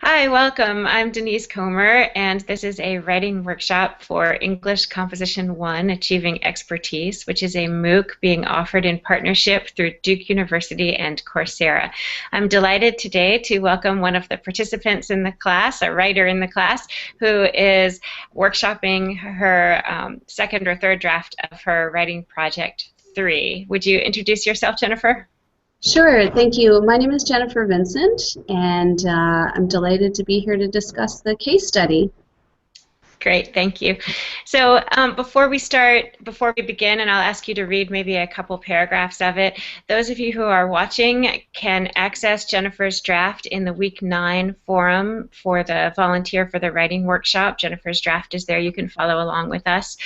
Hi, welcome. I'm Denise Comer, and this is a writing workshop for English Composition 1, Achieving Expertise, which is a MOOC being offered in partnership through Duke University and Coursera. I'm delighted today to welcome one of the participants in the class, a writer in the class, who is workshopping her second or third draft of her writing project 3. Would you introduce yourself, Jennifer? Sure, thank you. My name is Jennifer Vincent, and I'm delighted to be here to discuss the case study. Great, thank you. So before we begin, and I'll ask you to read maybe a couple paragraphs of it, those of you who are watching can access Jennifer's draft in the Week 9 forum for the Volunteer for the Writing Workshop. Jennifer's draft is there. You can follow along with us.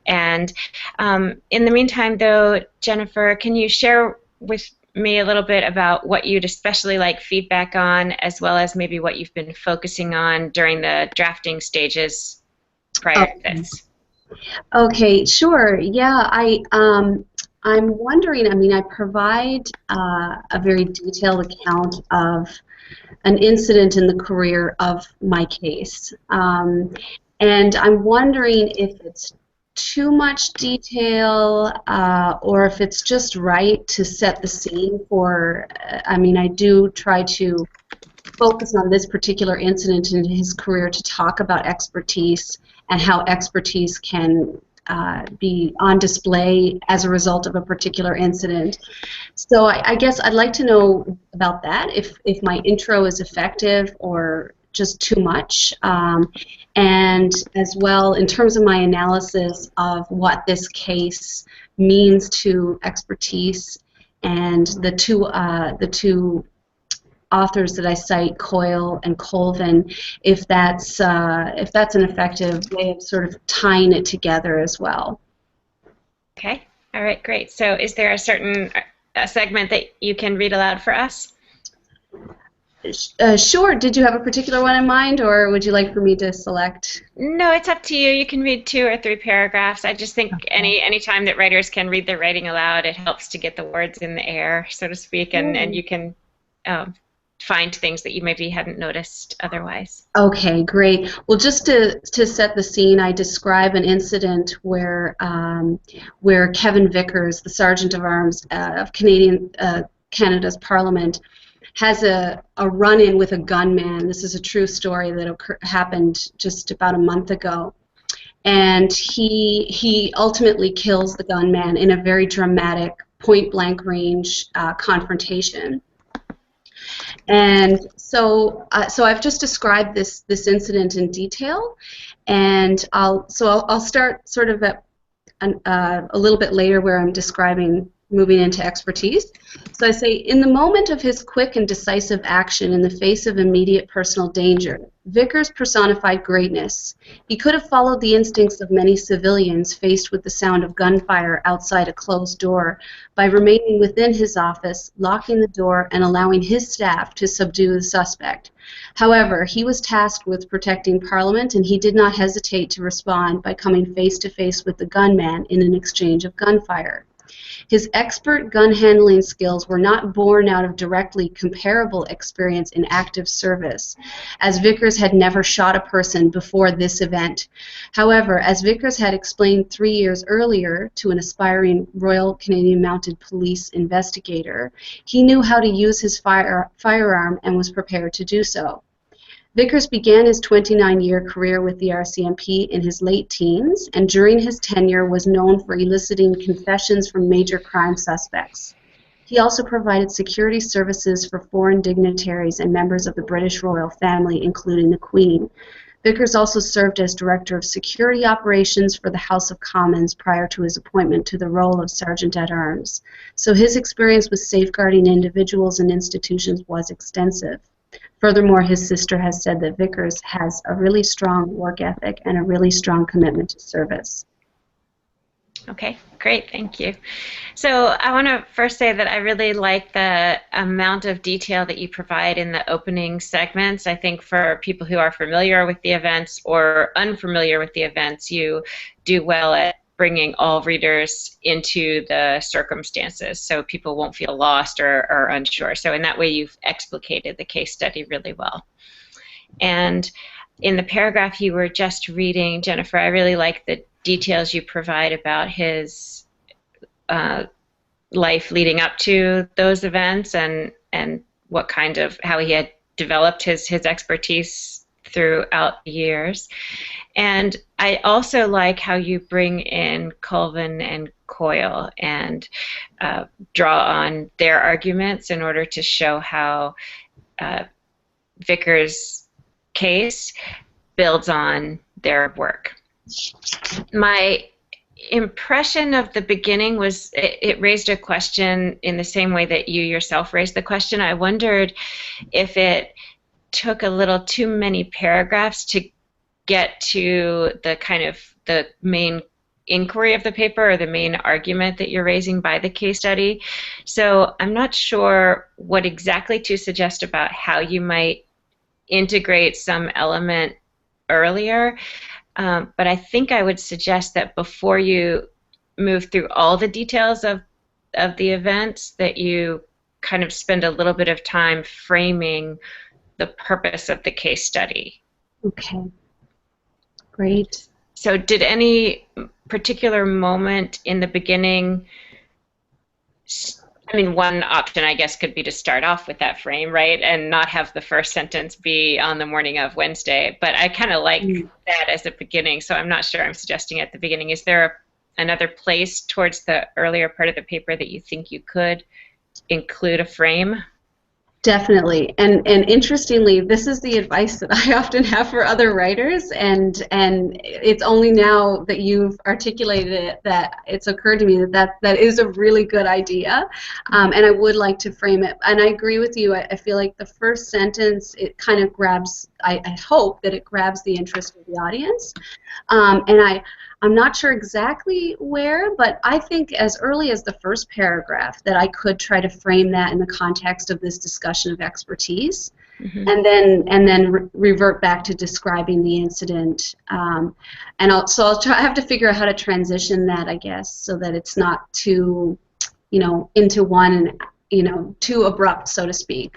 And in the meantime, though, Jennifer, can you share with me a little bit about what you'd especially like feedback on, as well as maybe what you've been focusing on during the drafting stages prior to this? Okay, sure. Yeah, I'm wondering. I mean, I provide a very detailed account of an incident in the career of my case, and I'm wondering if it's too much detail or if it's just right to set the scene for. I mean, I do try to focus on this particular incident in his career to talk about expertise and how expertise can be on display as a result of a particular incident. So I guess I'd like to know about that, if my intro is effective or just too much, and as well in terms of my analysis of what this case means to expertise and the two authors that I cite, Coyle and Colvin, if that's an effective way of sort of tying it together as well. Okay. All right, great. So is there a segment that you can read aloud for us? Sure. Did you have a particular one in mind, or would you like for me to select? No, it's up to you. You can read 2 or 3 paragraphs. I just think any time that writers can read their writing aloud, it helps to get the words in the air, so to speak, and you can find things that you maybe hadn't noticed otherwise. Okay, great. Well, just to set the scene, I describe an incident where Kevin Vickers, the Sergeant of Arms of Canada's Parliament, has a run-in with a gunman. This is a true story that happened just about a month ago. And he ultimately kills the gunman in a very dramatic point-blank range confrontation. And so I've just described this incident in detail, and I'll start sort of at a little bit later where I'm describing moving into expertise. So I say, in the moment of his quick and decisive action in the face of immediate personal danger, Vickers personified greatness. He could have followed the instincts of many civilians faced with the sound of gunfire outside a closed door by remaining within his office, locking the door, and allowing his staff to subdue the suspect. However, he was tasked with protecting Parliament, and he did not hesitate to respond by coming face to face with the gunman in an exchange of gunfire. His expert gun handling skills were not born out of directly comparable experience in active service, as Vickers had never shot a person before this event. However, as Vickers had explained 3 years earlier to an aspiring Royal Canadian Mounted Police investigator, he knew how to use his firearm and was prepared to do so. Vickers began his 29-year career with the RCMP in his late teens, and during his tenure was known for eliciting confessions from major crime suspects. He also provided security services for foreign dignitaries and members of the British royal family, including the Queen. Vickers also served as Director of Security Operations for the House of Commons prior to his appointment to the role of Sergeant-at-Arms. So his experience with safeguarding individuals and institutions was extensive. Furthermore, his sister has said that Vickers has a really strong work ethic and a really strong commitment to service. Okay, great, thank you. So I want to first say that I really like the amount of detail that you provide in the opening segments. I think for people who are familiar with the events or unfamiliar with the events, you do well at bringing all readers into the circumstances so people won't feel lost or unsure. So in that way, you've explicated the case study really well. And in the paragraph you were just reading, Jennifer, I really like the details you provide about his life leading up to those events and what kind of how he had developed his expertise throughout the years. And I also like how you bring in Colvin and Coyle and draw on their arguments in order to show how Vickers' case builds on their work. My impression of the beginning was it raised a question in the same way that you yourself raised the question. I wondered if it took a little too many paragraphs to get to the kind of the main inquiry of the paper or the main argument that you're raising by the case study. So I'm not sure what exactly to suggest about how you might integrate some element earlier, but I think I would suggest that before you move through all the details of the events, that you kind of spend a little bit of time framing the purpose of the case study. Okay. Great. So did any particular moment in the beginning, I mean, one option, I guess, could be to start off with that frame, right, and not have the first sentence be on the morning of Wednesday. But I kind of like that as a beginning, so I'm not sure I'm suggesting at the beginning. Is there another place towards the earlier part of the paper that you think you could include a frame? Definitely, and interestingly, this is the advice that I often have for other writers, and it's only now that you've articulated it that it's occurred to me that is a really good idea, and I would like to frame it. And I agree with you. I feel like the first sentence, it kind of grabs. I hope that it grabs the interest of the audience, and I'm not sure exactly where, but I think as early as the first paragraph that I could try to frame that in the context of this discussion of expertise, and then revert back to describing the incident. And I'll try. I have to figure out how to transition that, I guess, so that it's not too, into one, too abrupt, so to speak.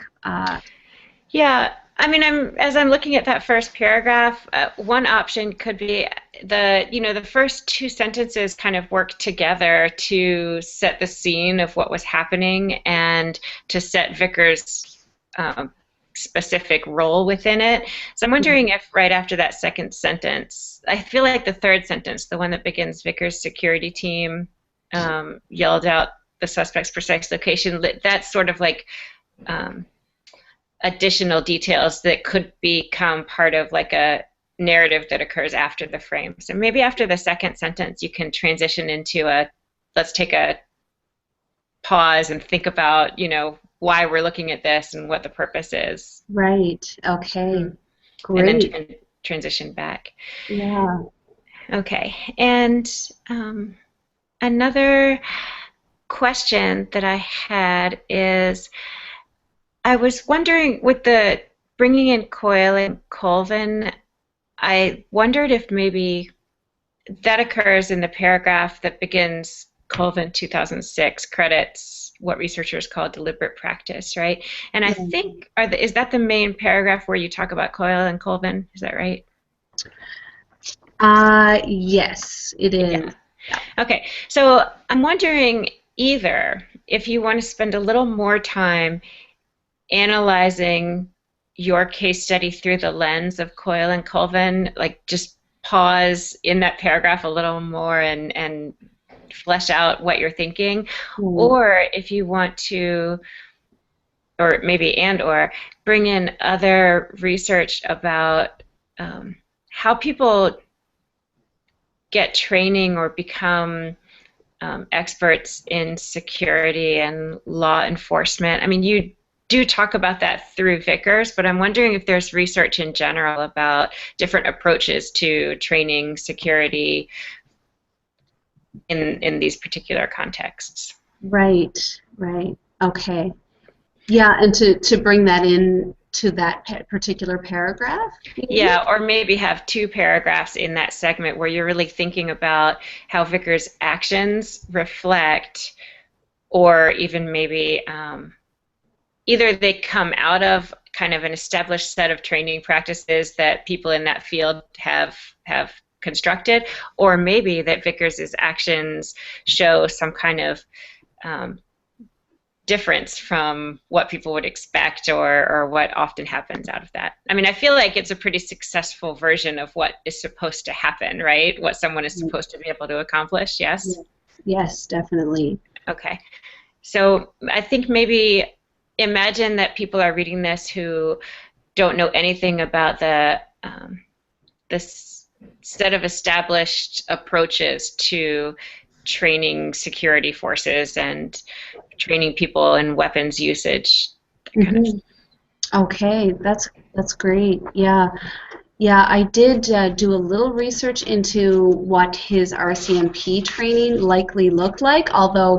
Yeah. I mean, as I'm looking at that first paragraph, one option could be the first two sentences kind of work together to set the scene of what was happening and to set Vickers' specific role within it. So I'm wondering if right after that second sentence, I feel like the third sentence, the one that begins, Vickers' security team yelled out the suspect's precise location, that's sort of like additional details that could become part of like a narrative that occurs after the frame. So maybe after the second sentence you can transition into let's take a pause and think about, why we're looking at this and what the purpose is. Right. Okay. Great. And then transition back. Yeah. Okay. And another question that I had is, I was wondering, with the bringing in Coyle and Colvin, I wondered if maybe that occurs in the paragraph that begins Colvin 2006 credits what researchers call deliberate practice, right? And I think, is that the main paragraph where you talk about Coyle and Colvin? Is that right? Yes, it is. Yeah. Okay, so I'm wondering either if you want to spend a little more time analyzing your case study through the lens of Coyle and Colvin, like just pause in that paragraph a little more and flesh out what you're thinking, or if you want to, or maybe or bring in other research about how people get training or become experts in security and law enforcement. I mean, you do talk about that through Vickers, but I'm wondering if there's research in general about different approaches to training security in these particular contexts. Right, right. Okay. Yeah, and to bring that in to that particular paragraph, maybe? Yeah, or maybe have two paragraphs in that segment where you're really thinking about how Vickers' actions reflect, or even maybe either they come out of kind of an established set of training practices that people in that field have constructed, or maybe that Vickers' actions show some kind of um, difference from what people would expect, or what often happens out of that. I mean, I feel like it's a pretty successful version of what is supposed to happen, right? What someone is supposed to be able to accomplish, yes? Yes, yes, definitely. Okay. So I think maybe imagine that people are reading this who don't know anything about this set of established approaches to training security forces and training people in weapons usage, that kind of. Hmm. Okay, that's great. Yeah. Yeah, I did do a little research into what his RCMP training likely looked like, although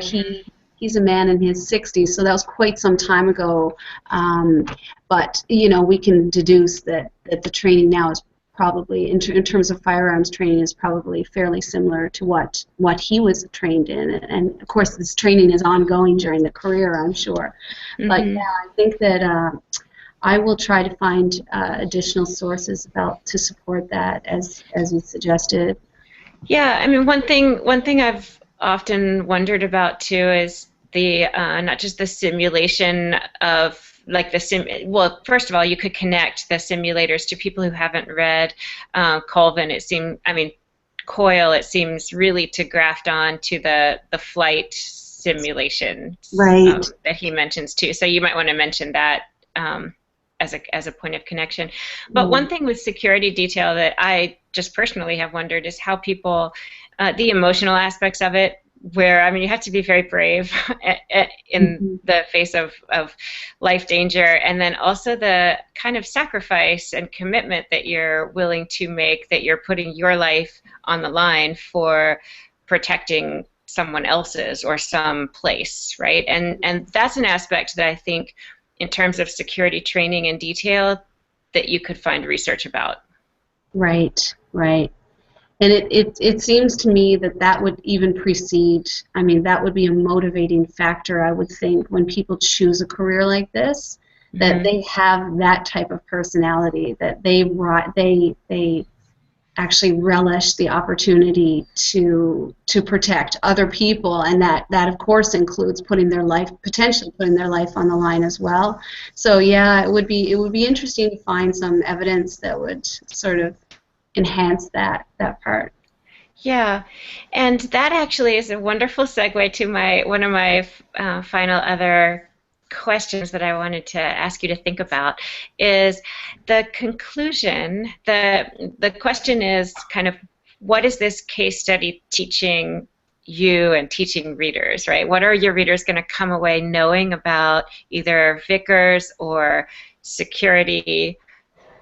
he's a man in his 60s, so that was quite some time ago. Um, but we can deduce that the training now is probably, in terms of firearms training, is probably fairly similar to what he was trained in. And of course, this training is ongoing during the career, I'm sure. But yeah, Mm-hmm. I think that. I will try to find additional sources to support that, as you suggested. Yeah, I mean, one thing I've often wondered about too is the not just the simulation of like the sim. Well, first of all, you could connect the simulators to people who haven't read Colvin. It seemed, I mean, Coil. It seems really to graft on to the flight simulations Right. that he mentions too. So you might want to mention that. As a point of connection. But Yeah. one thing with security detail that I just personally have wondered is how people, the emotional aspects of it, where, I mean, you have to be very brave in Mhm. the face of life danger, and then also the kind of sacrifice and commitment that you're willing to make, that you're putting your life on the line for protecting someone else's or some place, right? And that's an aspect that I think in terms of security training and detail that you could find research about. Right. Right. And it seems to me that would even precede, I mean, that would be a motivating factor, I would think, when people choose a career like this, that Hmm. they have that type of personality, that they actually relish the opportunity to protect other people, and that of course includes potentially putting their life on the line as well. So yeah, it would be interesting to find some evidence that would sort of enhance that part. Yeah, and that actually is a wonderful segue to my one of my final other questions that I wanted to ask you to think about is the conclusion. The question is kind of what is this case study teaching you and teaching readers, right? What are your readers going to come away knowing about either Vickers or security,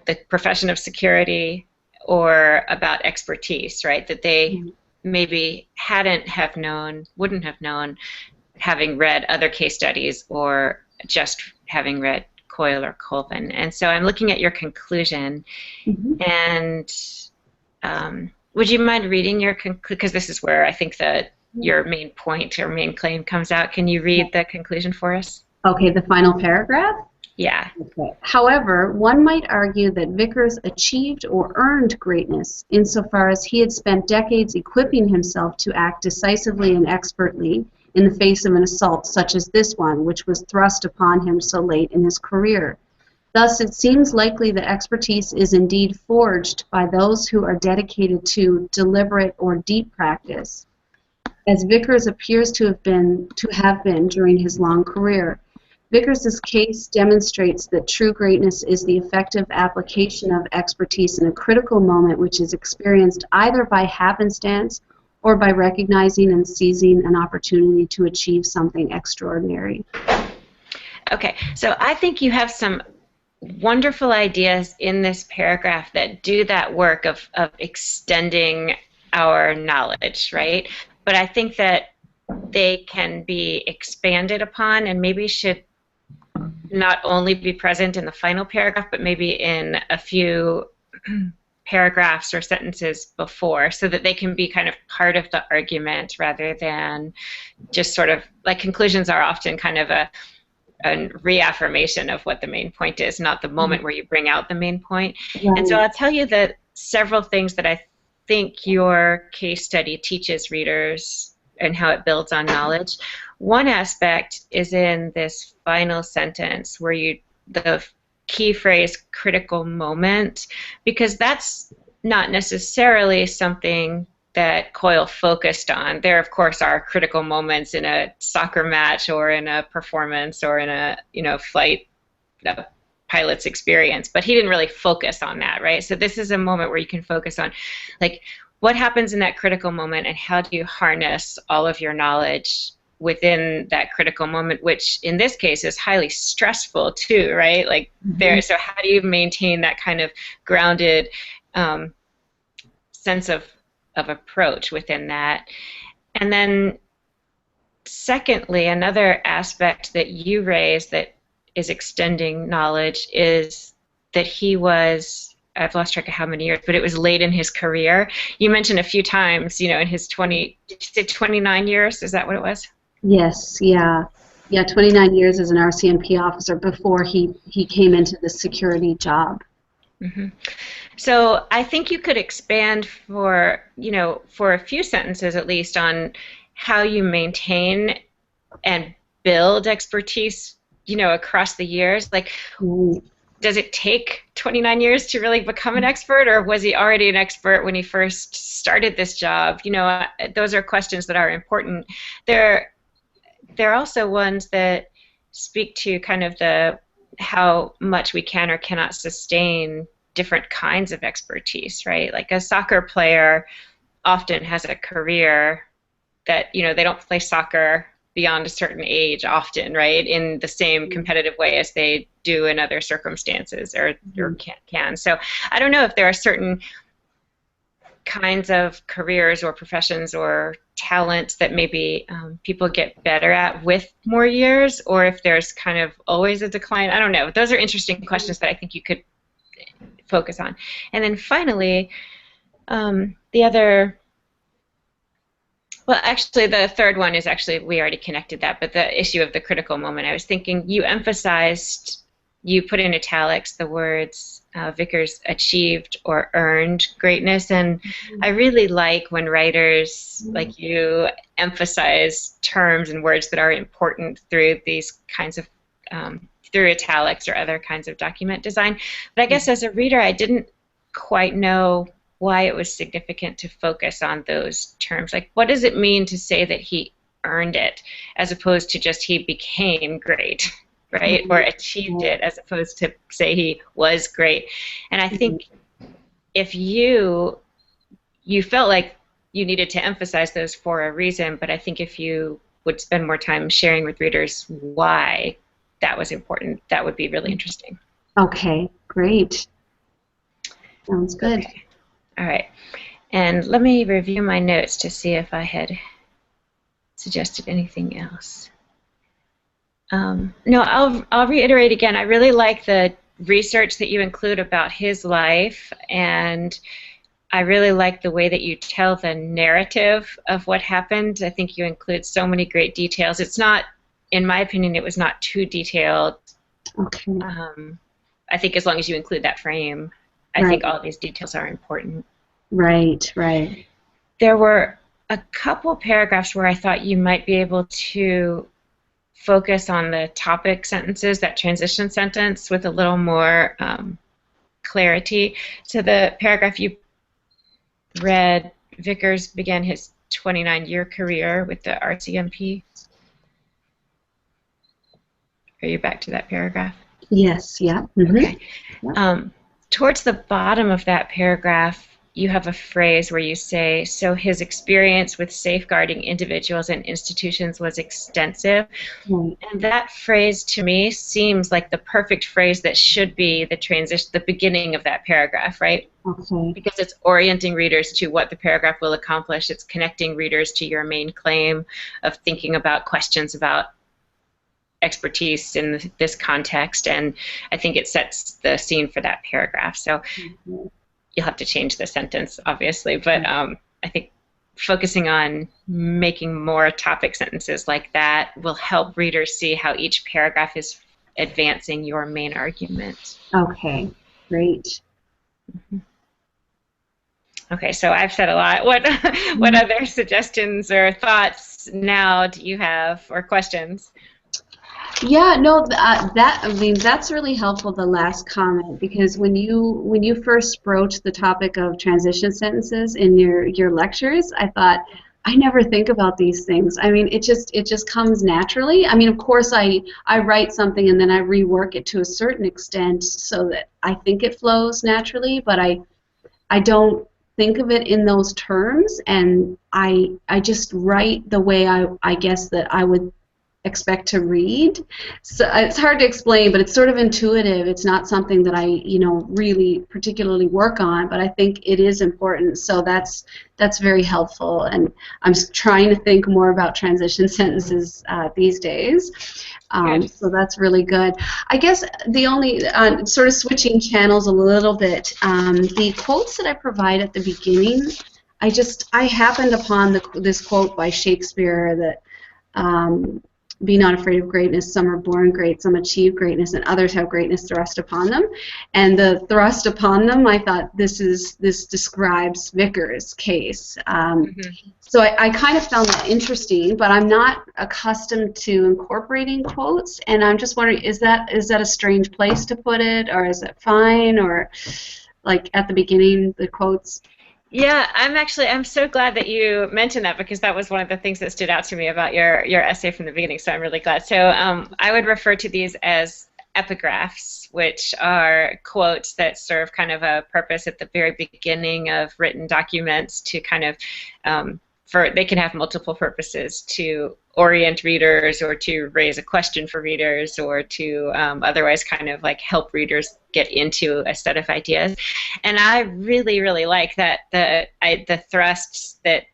the profession of security, or about expertise, right? That they maybe wouldn't have known, having read other case studies or just having read Coyle or Colvin. And so I'm looking at your conclusion, Mhm. and would you mind reading your conclusion? Because this is where I think that your main point or main claim comes out. Can you read the conclusion for us? Okay, the final paragraph. Yeah. Okay. However, one might argue that Vickers achieved or earned greatness insofar as he had spent decades equipping himself to act decisively and expertly in the face of an assault such as this one, which was thrust upon him so late in his career. Thus, it seems likely that expertise is indeed forged by those who are dedicated to deliberate or deep practice, as Vickers appears to have been during his long career. Vickers's case demonstrates that true greatness is the effective application of expertise in a critical moment which is experienced either by happenstance or by recognizing and seizing an opportunity to achieve something extraordinary. Okay. So I think you have some wonderful ideas in this paragraph that do that work of extending our knowledge, right? But I think that they can be expanded upon and maybe should not only be present in the final paragraph, but maybe in a few paragraphs or sentences before, so that they can be kind of part of the argument rather than just sort of like conclusions are often kind of a reaffirmation of what the main point is, not the moment where you bring out the main point. And so Right. I'll tell you that several things that I think your case study teaches readers and how it builds on knowledge. One aspect is in this final sentence where the key phrase critical moment, because that's not necessarily something that Coyle focused on. There, of course, are critical moments in a soccer match or in a performance or in a flight pilot's experience, but he didn't really focus on that, right? So this is a moment where you can focus on, like, what happens in that critical moment and how do you harness all of your knowledge within that critical moment, which in this case is highly stressful too, right? Like there, so how do you maintain that kind of grounded sense of approach within that? And then secondly, another aspect that you raised that is extending knowledge is that he was, I've lost track of how many years, but it was late in his career. You mentioned a few times, in his 20, did you say 29 years? Is that what it was? Yes, yeah. Yeah, 29 years as an RCMP officer before he came into the security job. Mm-hmm. So I think you could expand for a few sentences at least on how you maintain and build expertise, across the years. Like, does it take 29 years to really become an expert, or was he already an expert when he first started this job? Those are questions that are important. They're also ones that speak to kind of how much we can or cannot sustain different kinds of expertise, right? Like a soccer player often has a career that, they don't play soccer beyond a certain age often, right, in the same competitive way as they do in other circumstances or can. So I don't know if there are certain kinds of careers or professions or talents that maybe people get better at with more years, or if there's kind of always a decline. I don't know. Those are interesting questions that I think you could focus on. And then finally, the other, well, actually, the third one is we already connected that, but the issue of the critical moment. I was thinking you put in italics the words Vickers achieved or earned greatness, and I really like when writers like you emphasize terms and words that are important through these kinds of through italics or other kinds of document design. But I guess as a reader, I didn't quite know why it was significant to focus on those terms. Like, what does it mean to say that he earned it as opposed to just he became great, right? Or achieved it as opposed to say he was great. And I think if you felt like you needed to emphasize those for a reason, but I think if you would spend more time sharing with readers why that was important, that would be really interesting. Okay, great. Sounds good. Okay. All right. And let me review my notes to see if I had suggested anything else. No, I'll reiterate again. I really like the research that you include about his life, and I really like the way that you tell the narrative of what happened. I think you include so many great details. It's not, in my opinion, it was not too detailed. Okay. I think as long as you include that frame, I think all these details are important. Right, right. There were a couple paragraphs where I thought you might be able to focus on the topic sentences, that transition sentence, with a little more clarity. So the paragraph you read, Vickers began his 29-year career with the RCMP. Are you back to that paragraph? Yes, yeah. Okay. Towards the bottom of that paragraph, you have a phrase where you say, so his experience with safeguarding individuals and institutions was extensive. And that phrase to me seems like the perfect phrase that should be the beginning of that paragraph, right? Okay. Because it's orienting readers to what the paragraph will accomplish. It's connecting readers to your main claim of thinking about questions about expertise in this context, and I think it sets the scene for that paragraph. So you'll have to change the sentence, obviously, but I think focusing on making more topic sentences like that will help readers see how each paragraph is advancing your main argument. Okay, great. Okay, so I've said a lot. What other suggestions or thoughts now do you have, or questions? Yeah, no, that I mean that's really helpful. The last comment, because when you first broached the topic of transition sentences in your lectures, I thought I never think about these things. I mean, it just comes naturally. I mean, of course, I write something and then I rework it to a certain extent so that I think it flows naturally, but I don't think of it in those terms, and I just write the way I guess that I would expect to read. So it's hard to explain, but it's sort of intuitive. It's not something that I, really particularly work on, but I think it is important. So that's very helpful, and I'm trying to think more about transition sentences these days. Good. So that's really good. I guess the only sort of switching channels a little bit, the quotes that I provide at the beginning, I happened upon this quote by Shakespeare that be not afraid of greatness. Some are born great, some achieve greatness, and others have greatness thrust upon them. And the thrust upon them, I thought this describes Vickers' case. So I kind of found that interesting, but I'm not accustomed to incorporating quotes, and I'm just wondering, is that a strange place to put it, or is it fine, or like at the beginning, the quotes? Yeah, I'm so glad that you mentioned that, because that was one of the things that stood out to me about your essay from the beginning. So I'm really glad. So I would refer to these as epigraphs, which are quotes that serve kind of a purpose at the very beginning of written documents to kind of they can have multiple purposes: to orient readers, or to raise a question for readers, or to otherwise kind of like help readers get into a set of ideas. And I really, really like that the thrust that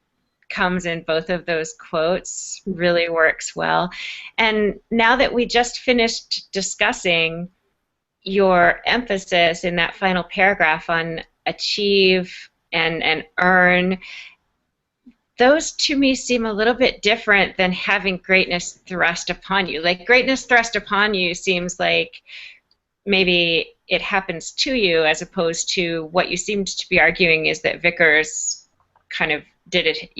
comes in both of those quotes really works well. And now that we just finished discussing your emphasis in that final paragraph on achieve and earn, those to me seem a little bit different than having greatness thrust upon you. Like, greatness thrust upon you seems like maybe it happens to you, as opposed to what you seemed to be arguing is that Vickers kind of did it,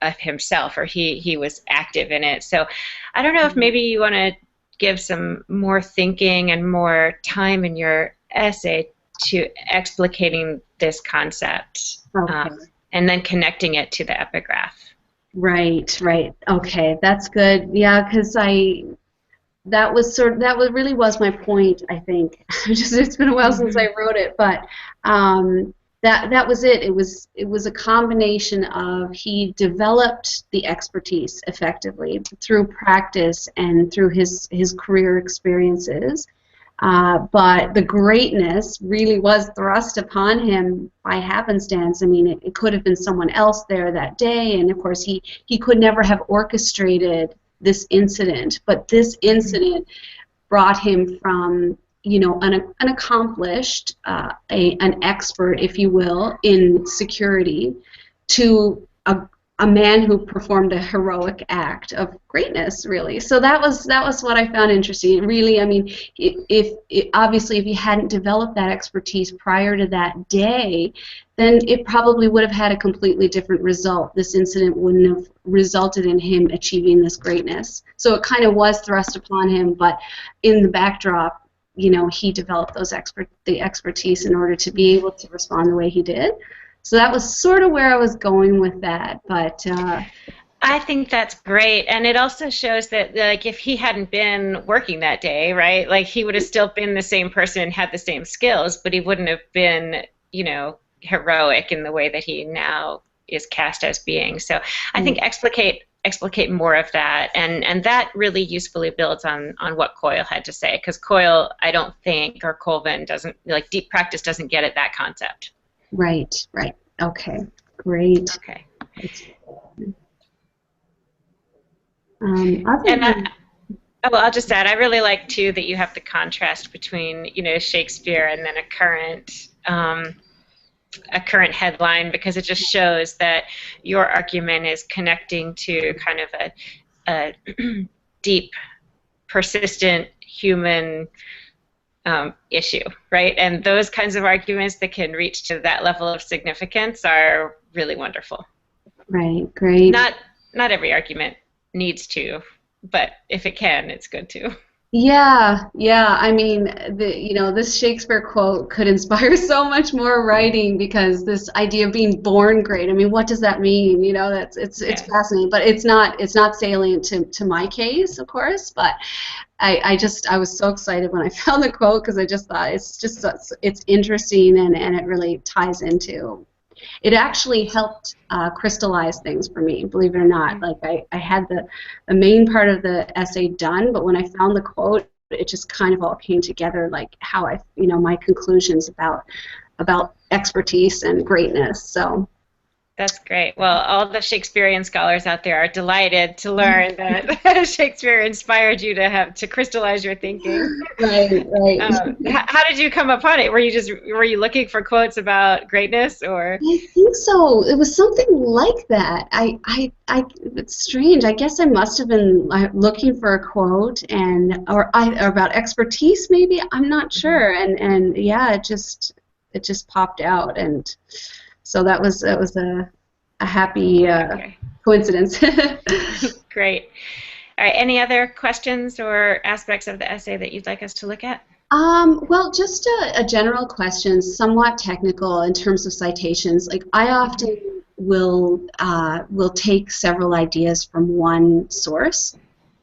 of himself, or he was active in it. So I don't know if maybe you want to give some more thinking and more time in your essay to explicating this concept. Okay. And then connecting it to the epigraph. Right. Okay, that's good. Yeah, because that really was my point, I think. It's been a while since I wrote it, but that was it. It was a combination of, he developed the expertise effectively through practice and through his career experiences. But the greatness really was thrust upon him by happenstance. I mean, it could have been someone else there that day, and of course he could never have orchestrated this incident. But this incident brought him from, an accomplished, an expert, if you will, in security, to a man who performed a heroic act of greatness, really. So that was what I found interesting. Really, I mean, obviously if he hadn't developed that expertise prior to that day, then it probably would have had a completely different result. This incident wouldn't have resulted in him achieving this greatness. So it kind of was thrust upon him, but in the backdrop, he developed the expertise in order to be able to respond the way he did. So that was sort of where I was going with that, but I think that's great, and it also shows that, like, if he hadn't been working that day, right, like, he would have still been the same person, had the same skills, but he wouldn't have been, heroic in the way that he now is cast as being. So I think explicate more of that, and that really usefully builds on what Coyle had to say, because Coyle, I don't think, or Colvin doesn't, like, deep practice doesn't get at that concept. Right. Okay, great. Okay. Other And than, Oh, well, I'll just add, I really like too that you have the contrast between, Shakespeare and then a current headline, because it just shows that your argument is connecting to kind of a deep, persistent human issue, right? And those kinds of arguments that can reach to that level of significance are really wonderful. Right, great. Not not every argument needs to, but if it can, it's good to. Yeah, yeah. I mean, this Shakespeare quote could inspire so much more writing because this idea of being born great. I mean, what does that mean? That's it's Yeah. fascinating, but it's not salient to my case, of course. But I was so excited when I found the quote because I just thought it's interesting and it really ties into. It actually helped crystallize things for me, believe it or not. Like I had the main part of the essay done, but when I found the quote, it just kind of all came together, like how my conclusions about expertise and greatness. So. That's great. Well, all the Shakespearean scholars out there are delighted to learn that Shakespeare inspired you to crystallize your thinking. Right, right. How did you come upon it? Were you looking for quotes about greatness, or? I think so. It was something like that. It's strange. I guess I must have been looking for a quote or about expertise, maybe. I'm not sure. And yeah, it just popped out, and so that was a happy Okay. coincidence. Great. All right. Any other questions or aspects of the essay that you'd like us to look at? Well, just a general question, somewhat technical in terms of citations. Like I often will take several ideas from one source,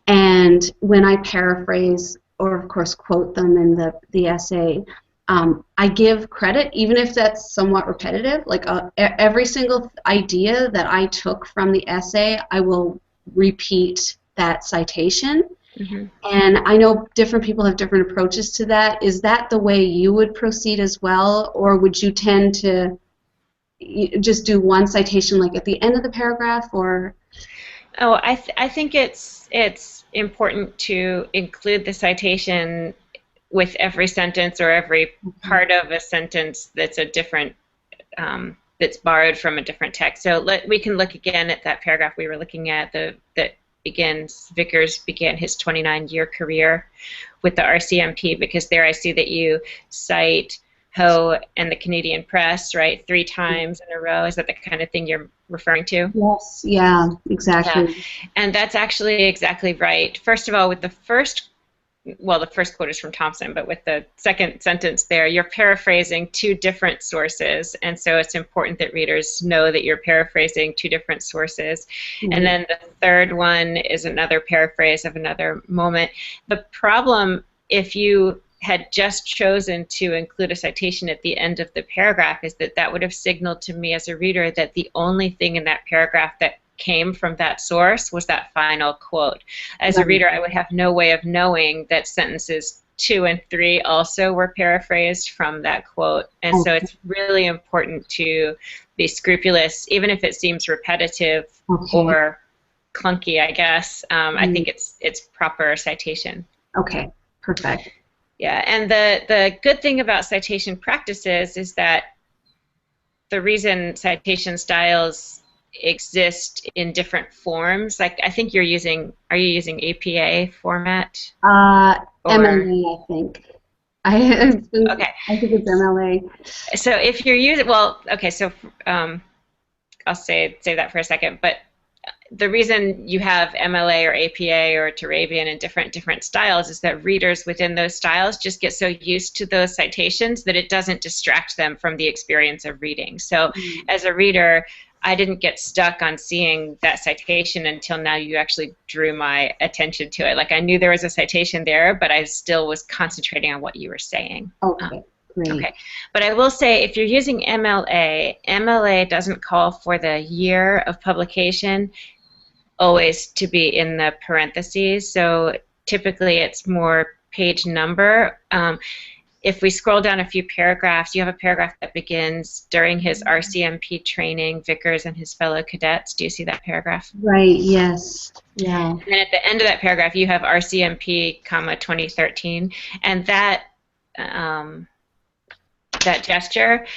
and when I paraphrase or of course quote them in the essay, I give credit, even if that's somewhat repetitive. Like every single idea that I took from the essay, I will repeat that citation. Mm-hmm. And I know different people have different approaches to that. Is that the way you would proceed as well, or would you tend to just do one citation like at the end of the paragraph, or? Oh, I think it's important to include the citation with every sentence or every part of a sentence that's a different that's borrowed from a different text. So we can look again at that paragraph we were looking at that begins, Vickers began his 29-year career with the RCMP, because there I see that you cite Ho and the Canadian Press, right, 3 times in a row. Is that the kind of thing you're referring to? Yes. Yeah, exactly. Yeah, and that's actually exactly right. First of all, with the first quote is from Thompson, but with the second sentence there, you're paraphrasing 2 different sources, and so it's important that readers know that you're paraphrasing 2 different sources. Mm-hmm. And then the third one is another paraphrase of another moment. The problem, if you had just chosen to include a citation at the end of the paragraph, is that would have signaled to me as a reader that the only thing in that paragraph that came from that source was that final quote. As a reader, I would have no way of knowing that sentences 2 and 3 also were paraphrased from that quote. And so it's really important to be scrupulous, even if it seems repetitive or clunky, I guess. I think it's proper citation. Okay, perfect. Yeah, and the good thing about citation practices is that the reason citation styles exist in different forms, like I think are you using APA format? MLA, I think. Okay. I think it's MLA. So if you're using, I'll say that for a second, but the reason you have MLA or APA or Turabian and different styles is that readers within those styles just get so used to those citations that it doesn't distract them from the experience of reading. So as a reader, I didn't get stuck on seeing that citation until now you actually drew my attention to it. Like I knew there was a citation there, but I still was concentrating on what you were saying. Okay, great. Okay, but I will say if you're using MLA doesn't call for the year of publication always to be in the parentheses. So typically it's more page number. if we scroll down a few paragraphs, you have a paragraph that begins during his RCMP training, Vickers and his fellow cadets. Do you see that paragraph? Right, yes. Yeah. And then at the end of that paragraph, you have RCMP, comma 2013, and that gesture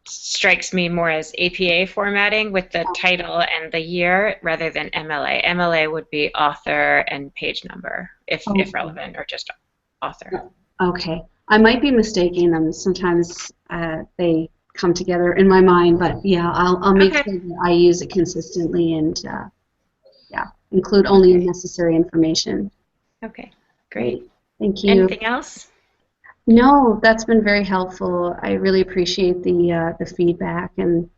strikes me more as APA formatting with the title and the year rather than MLA. MLA would be author and page number, if relevant, or just author. Okay. I might be mistaking them. Sometimes they come together in my mind, but yeah, I'll make sure that I use it consistently and yeah, include only necessary information. Okay, great. Thank you. Anything else? No, that's been very helpful. I really appreciate the feedback and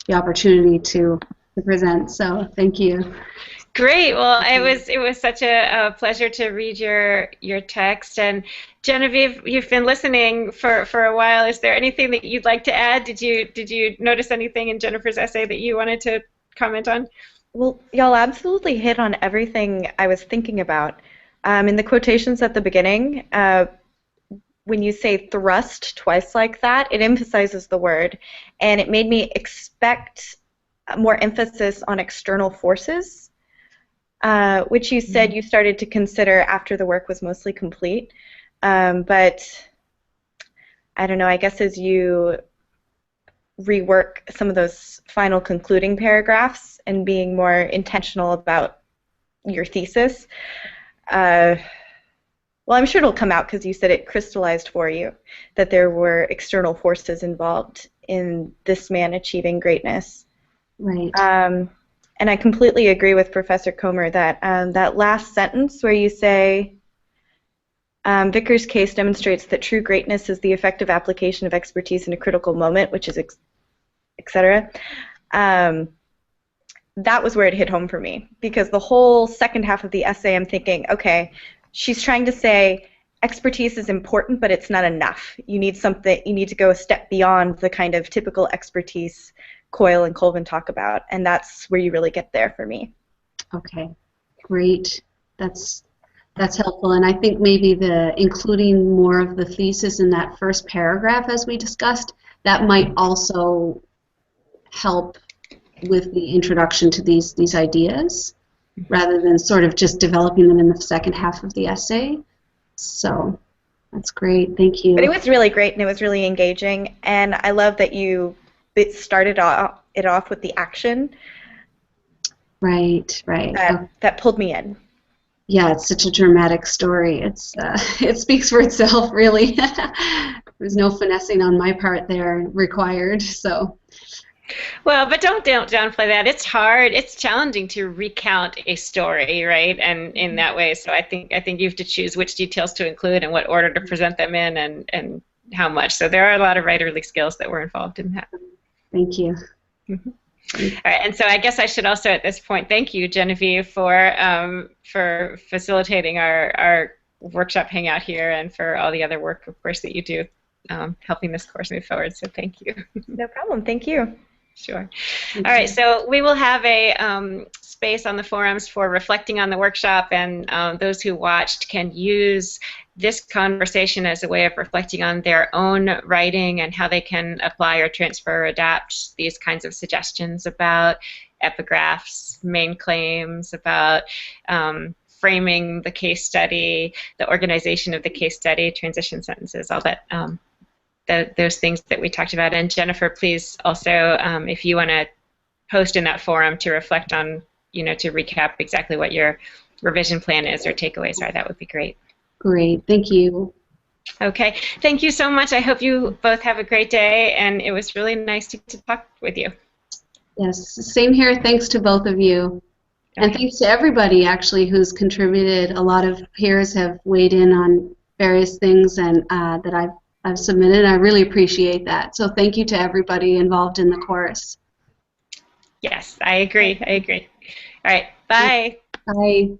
the opportunity to present. So thank you. Great. Well, it was such a pleasure to read your text. And Genevieve, you've been listening for a while. Is there anything that you'd like to add? Did you notice anything in Jennifer's essay that you wanted to comment on? Well, y'all absolutely hit on everything I was thinking about. In the quotations at the beginning, when you say thrust twice like that, it emphasizes the word, and it made me expect more emphasis on external forces, which you said you started to consider after the work was mostly complete. But I don't know, I guess as you rework some of those final concluding paragraphs and being more intentional about your thesis, well, I'm sure it'll come out because you said it crystallized for you that there were external forces involved in this man achieving greatness. Right. And I completely agree with Professor Comer that that last sentence where you say, Vickers' case demonstrates that true greatness is the effective application of expertise in a critical moment, which is etc. That was where it hit home for me, because the whole second half of the essay I'm thinking, okay, she's trying to say expertise is important, but it's not enough. You need something. You need to go a step beyond the kind of typical expertise Coyle and Colvin talk about, and that's where you really get there for me. Okay, great. That's helpful, and I think maybe including more of the thesis in that first paragraph, as we discussed, that might also help with the introduction to these ideas, rather than sort of just developing them in the second half of the essay. So that's great. Thank you. But it was really great, and it was really engaging, and I love that you started it off with the action. Right. That pulled me in. Yeah, it's such a dramatic story. It speaks for itself, really. There's no finessing on my part there required. So. Well, but don't downplay that. It's hard. It's challenging to recount a story, right? And in that way, so I think you have to choose which details to include and what order to present them in, and how much. So there are a lot of writerly skills that were involved in that. Thank you. Mm-hmm. All right, and so I guess I should also at this point thank you, Genevieve, for facilitating our workshop hangout here, and for all the other work, of course, that you do helping this course move forward. So thank you. No problem. Thank you. Sure. All right, so we will have a space on the forums for reflecting on the workshop, and those who watched can use this conversation as a way of reflecting on their own writing and how they can apply or transfer or adapt these kinds of suggestions about epigraphs, main claims, about framing the case study, the organization of the case study, transition sentences, all that. Those things that we talked about. And Jennifer, please also, if you want to post in that forum to reflect on, to recap exactly what your revision plan is or takeaways are, that would be great. Great, thank you. Okay, thank you so much. I hope you both have a great day, and it was really nice to talk with you. Yes, same here. Thanks to both of you. Okay. And thanks to everybody, actually, who's contributed. A lot of peers have weighed in on various things and that I've submitted. I really appreciate that. So thank you to everybody involved in the course. Yes, I agree. All right, bye. Bye.